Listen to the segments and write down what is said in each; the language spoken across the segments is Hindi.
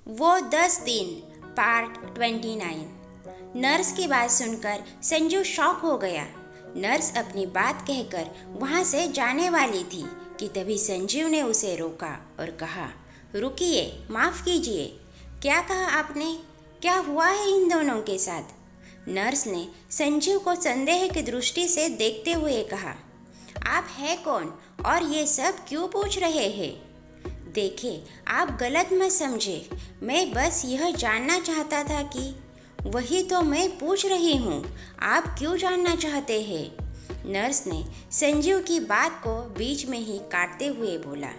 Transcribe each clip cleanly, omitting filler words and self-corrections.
वो 10 दिन पार्ट 29। नर्स की बात सुनकर संजू शॉक हो गया। नर्स अपनी बात कहकर वहाँ से जाने वाली थी कि तभी संजीव ने उसे रोका और कहा, रुकिए, माफ़ कीजिए। क्या कहा आपने? क्या हुआ है इन दोनों के साथ? नर्स ने संजीव को संदेह की दृष्टि से देखते हुए कहा, आप है कौन और ये सब क्यों पूछ रहे हैं? देखिए, आप गलत मत समझे। मैं बस यह जानना चाहता था कि वही तो मैं पूछ रही हूँ। आप क्यों जानना चाहते हैं? नर्स ने संजीव की बात को बीच में ही काटते हुए बोला।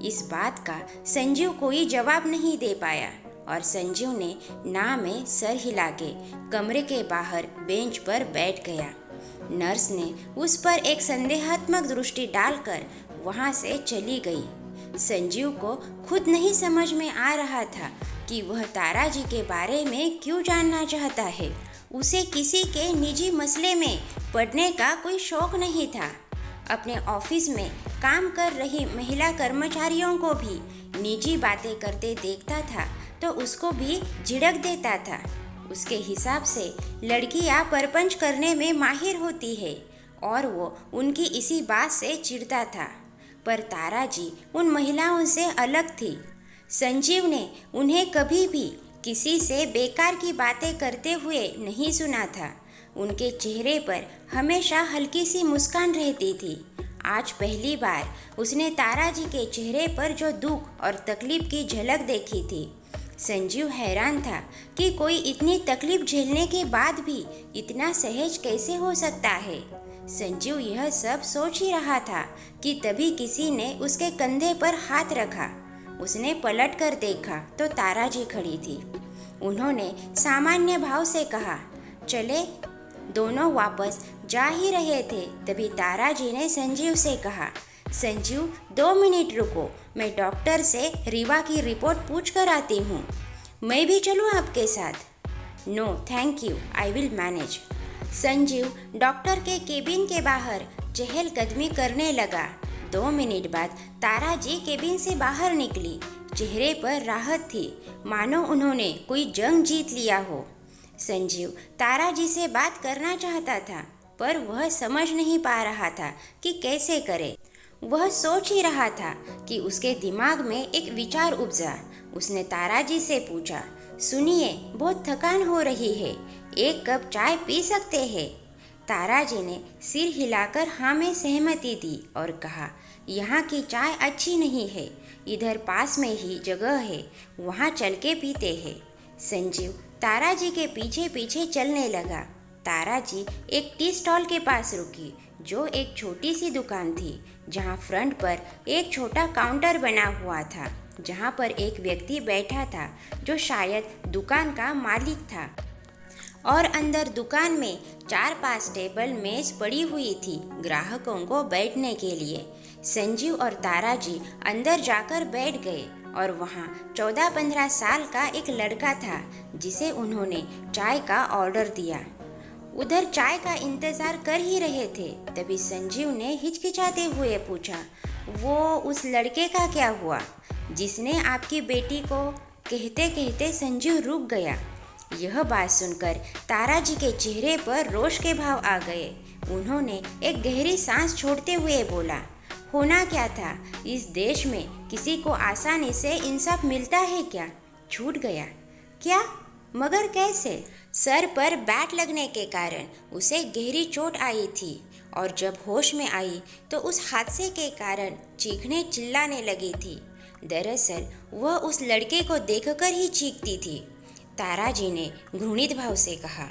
इस बात का संजीव कोई जवाब नहीं दे पाया और संजीव ने ना में सर हिला के कमरे के बाहर बेंच पर बैठ गया। नर्स ने उस पर एक संदेहात्मक दृष्टि डालकर वहाँ से चली गई। संजीव को खुद नहीं समझ में आ रहा था कि वह तारा जी के बारे में क्यों जानना चाहता है। उसे किसी के निजी मसले में पड़ने का कोई शौक नहीं था। अपने ऑफिस में काम कर रही महिला कर्मचारियों को भी निजी बातें करते देखता था तो उसको भी झिड़क देता था। उसके हिसाब से लड़कियां परपंच करने में माहिर होती है और वो उनकी इसी बात से चिढ़ता था। पर तारा जी उन महिलाओं से अलग थी। संजीव ने उन्हें कभी भी किसी से बेकार की बातें करते हुए नहीं सुना था। उनके चेहरे पर हमेशा हल्की सी मुस्कान रहती थी। आज पहली बार उसने तारा जी के चेहरे पर जो दुख और तकलीफ की झलक देखी थी। संजीव हैरान था कि कोई इतनी तकलीफ झेलने के बाद भी इतना सहज कैसे हो सकता है। संजीव यह सब सोच ही रहा था कि तभी किसी ने उसके कंधे पर हाथ रखा। उसने पलट कर देखा तो तारा जी खड़ी थी। उन्होंने सामान्य भाव से कहा, चले। दोनों वापस जा ही रहे थे तभी तारा जी ने संजीव से कहा, संजीव 2 मिनट रुको, मैं डॉक्टर से रीवा की रिपोर्ट पूछ कर आती हूँ। मैं भी चलूँ आपके साथ? No thank you, I will manage. Sanjeev doctor के केबिन के बाहर चहलकदमी करने लगा। 2 मिनट बाद तारा जी केबिन से बाहर निकली। चेहरे पर राहत थी, मानो उन्होंने कोई जंग जीत लिया हो। संजीव तारा जी से बात करना चाहता था पर वह समझ नहीं पा रहा था कि कैसे करे। वह सोच ही रहा था कि उसके दिमाग में एक विचार उपजा। उसने तारा जी से पूछा, सुनिए, बहुत थकान हो रही है, 1 कप चाय पी सकते हैं? तारा जी ने सिर हिलाकर हाँ में सहमति दी और कहा, यहाँ की चाय अच्छी नहीं है, इधर पास में ही जगह है, वहाँ चल के पीते हैं। संजीव तारा जी के पीछे पीछे चलने लगा। तारा जी एक टी स्टॉल के पास रुकी जो एक छोटी सी दुकान थी, जहाँ फ्रंट पर एक छोटा काउंटर बना हुआ था, जहाँ पर एक व्यक्ति बैठा था जो शायद दुकान का मालिक था। और अंदर दुकान में 4-5 टेबल मेज पड़ी हुई थी ग्राहकों को बैठने के लिए। संजीव और तारा जी अंदर जाकर बैठ गए और वहाँ 14-15 साल का एक लड़का था जिसे उन्होंने चाय का ऑर्डर दिया। उधर चाय का इंतज़ार कर ही रहे थे तभी संजीव ने हिचकिचाते हुए पूछा, वो उस लड़के का क्या हुआ जिसने आपकी बेटी को? कहते कहते संजीव रुक गया। यह बात सुनकर तारा जी के चेहरे पर रोष के भाव आ गए। उन्होंने एक गहरी सांस छोड़ते हुए बोला, होना क्या था? इस देश में किसी को आसानी से इंसाफ मिलता है क्या? छूट गया क्या? मगर कैसे? सर पर बैट लगने के कारण उसे गहरी चोट आई थी और जब होश में आई तो उस हादसे के कारण चीखने चिल्लाने लगी थी। दरअसल वह उस लड़के को देखकर ही चीखती थी। तारा जी ने घृणित भाव से कहा,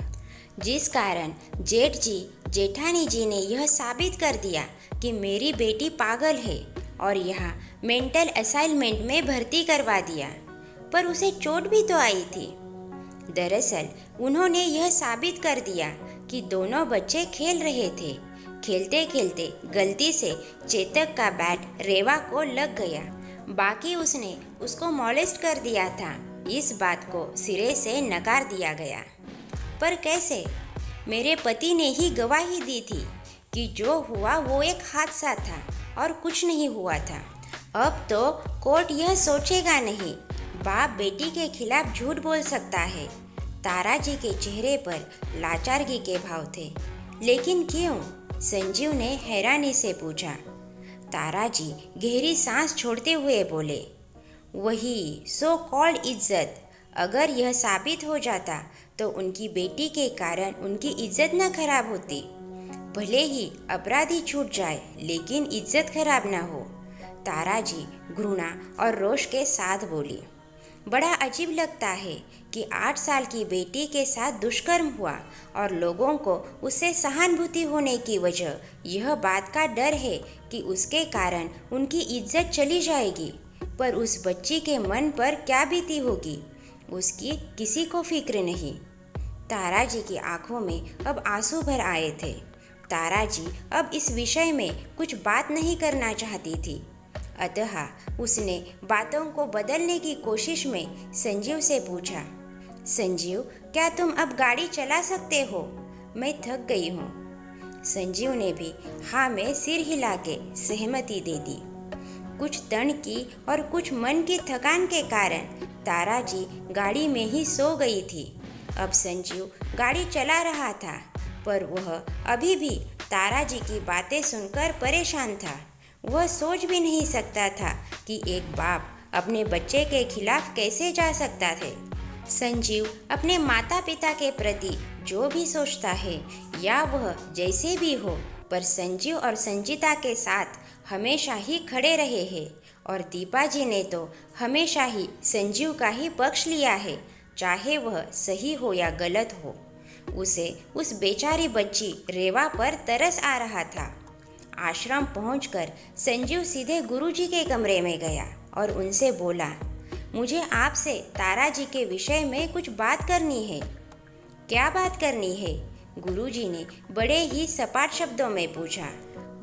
जिस कारण जेठ जी जेठानी जी ने यह साबित कर दिया कि मेरी बेटी पागल है और यहाँ मेंटल असाइलमेंट में भर्ती करवा दिया। पर उसे चोट भी तो आई थी। दरअसल उन्होंने यह साबित कर दिया कि दोनों बच्चे खेल रहे थे। खेलते खेलते गलती से चेतक का बैट रेवा को लग गया। बाकी उसने उसको मॉलेस्ट कर दिया था। इस बात को सिरे से नकार दिया गया। पर कैसे? मेरे पति ने ही गवाही दी थी कि जो हुआ वो एक हादसा था और कुछ नहीं हुआ था। अब तो कोर्ट यह सोचेगा नहीं बाप बेटी के खिलाफ झूठ बोल सकता है। ताराजी के चेहरे पर लाचारगी के भाव थे। लेकिन क्यों? संजीव ने हैरानी से पूछा। ताराजी गहरी सांस छोड़ते हुए बोले, वही सो कॉल्ड इज्जत। अगर यह साबित हो जाता तो उनकी बेटी के कारण उनकी इज्जत न खराब होती। भले ही अपराधी छूट जाए लेकिन इज्जत खराब ना हो। ताराजी घृणा और रोष के साथ बोली, बड़ा अजीब लगता है कि 8 साल की बेटी के साथ दुष्कर्म हुआ और लोगों को उससे सहानुभूति होने की वजह यह बात का डर है कि उसके कारण उनकी इज्जत चली जाएगी। पर उस बच्ची के मन पर क्या बीती होगी, उसकी किसी को फिक्र नहीं। ताराजी की आंखों में अब आंसू भर आए थे। ताराजी अब इस विषय में कुछ बात नहीं करना चाहती थी। अतः उसने बातों को बदलने की कोशिश में संजीव से पूछा, संजीव, क्या तुम अब गाड़ी चला सकते हो? मैं थक गई हूँ। संजीव ने भी हाँ में सिर हिला के सहमति दे दी। कुछ तन की और कुछ मन की थकान के कारण ताराजी गाड़ी में ही सो गई थी। अब संजीव गाड़ी चला रहा था, पर वह अभी भी ताराजी की बातें सुनकर परेशान था। वह सोच भी नहीं सकता था कि एक बाप अपने बच्चे के खिलाफ कैसे जा सकता है। संजीव अपने माता पिता के प्रति जो भी सोचता है या वह जैसे भी हो, पर संजीव और संजीता के साथ हमेशा ही खड़े रहे हैं। और दीपा जी ने तो हमेशा ही संजीव का ही पक्ष लिया है, चाहे वह सही हो या गलत हो। उसे उस बेचारी बच्ची रेवा पर तरस आ रहा था। आश्रम पहुंचकर संजीव सीधे गुरुजी के कमरे में गया और उनसे बोला, मुझे आपसे ताराजी के विषय में कुछ बात करनी है। क्या बात करनी है? गुरुजी ने बड़े ही सपाट शब्दों में पूछा,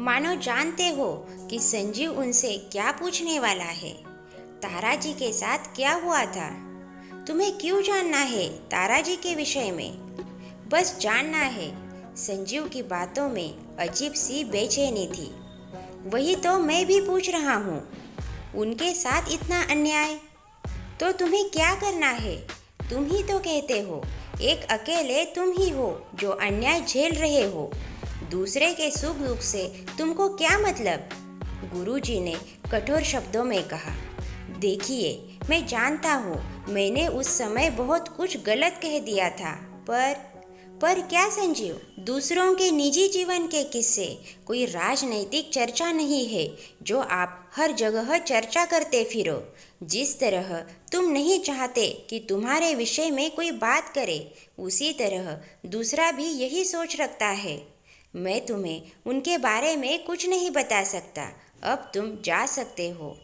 मानो जानते हो कि संजीव उनसे क्या पूछने वाला है। ताराजी के साथ क्या हुआ था? तुम्हें क्यों जानना है ताराजी के विषय में? बस जानना है। संजीव की बातों में अजीब सी बेचैनी थी। वही तो मैं भी पूछ रहा हूँ। उनके साथ इतना अन्याय, तो तुम्हें क्या करना है? तुम ही तो कहते हो, एक अकेले तुम ही हो जो अन्याय झेल रहे हो। दूसरे के सुख दुख से तुमको क्या मतलब? गुरुजी ने कठोर शब्दों में कहा, देखिए, मैं जानता हूँ मैंने उस समय बहुत कुछ गलत कह दिया था, पर क्या संजीव? दूसरों के निजी जीवन के किस्से कोई राजनैतिक चर्चा नहीं है जो आप हर जगह चर्चा करते फिरो। जिस तरह तुम नहीं चाहते कि तुम्हारे विषय में कोई बात करे, उसी तरह दूसरा भी यही सोच रखता है। मैं तुम्हें उनके बारे में कुछ नहीं बता सकता। अब तुम जा सकते हो।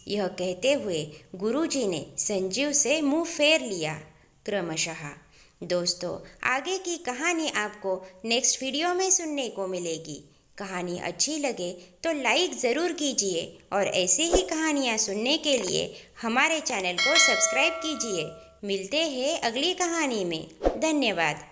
यह कहते हुए गुरुजी ने संजीव से मुंह फेर लिया। क्रमशः दोस्तों, आगे की कहानी आपको नेक्स्ट वीडियो में सुनने को मिलेगी। कहानी अच्छी लगे तो लाइक ज़रूर कीजिए और ऐसी ही कहानियाँ सुनने के लिए हमारे चैनल को सब्सक्राइब कीजिए। मिलते हैं अगली कहानी में। धन्यवाद।